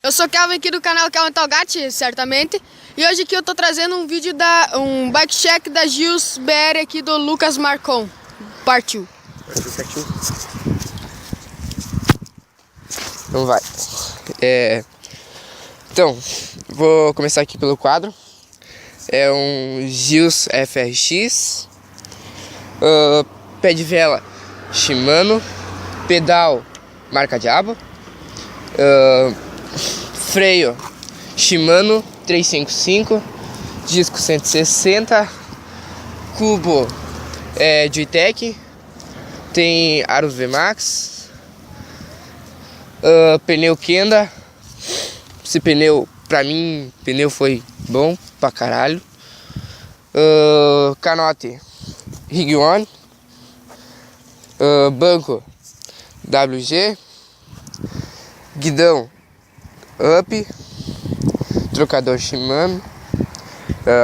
Eu sou Kelvin aqui do canal Kelvin Talgatti, certamente. E hoje aqui eu tô trazendo um vídeo um bike check da Gils BR aqui do Lucas Marcon. Partiu. Partiu. Então vai. Então, vou começar aqui pelo quadro. É um Gils FRX. Pé de vela Shimano. Pedal marca Diabo. Freio Shimano 355, disco 160, cubo Joytech, tem aros VMAX, pneu Kenda. Esse pneu, pra mim, foi bom pra caralho. Canote Rig One, banco WG, guidão Up, trocador Shimano.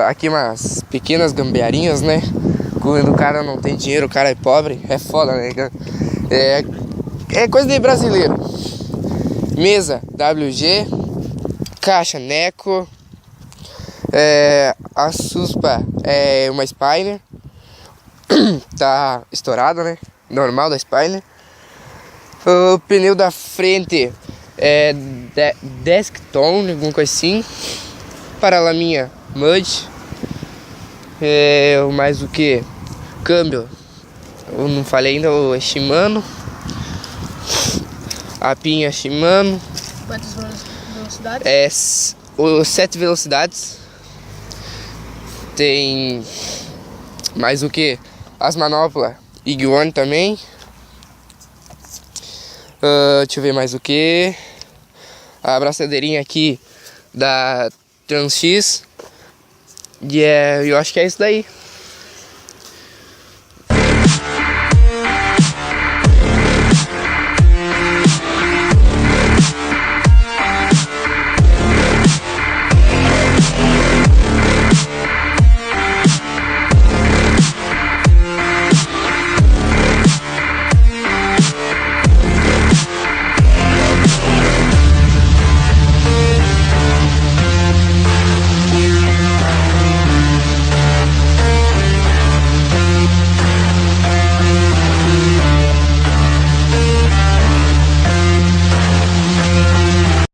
Aqui umas pequenas gambiarinhas, né? Quando o cara não tem dinheiro, o cara é pobre, é foda, né? É coisa de brasileiro. Mesa WG, caixa Neco, a suspa é uma Spiner, tá estourada, né? Normal da Spiner. O pneu da frente é Desktone, alguma coisa assim. Paralaminha Mud. Mais o que? Câmbio, eu não falei ainda, é Shimano. A pinha Shimano. Quantas velocidades? 7 velocidades. Tem mais o que? As manoplas Rig One também. Deixa eu ver mais o que. A abraçadeirinha aqui da Trans X. E eu acho que é isso daí.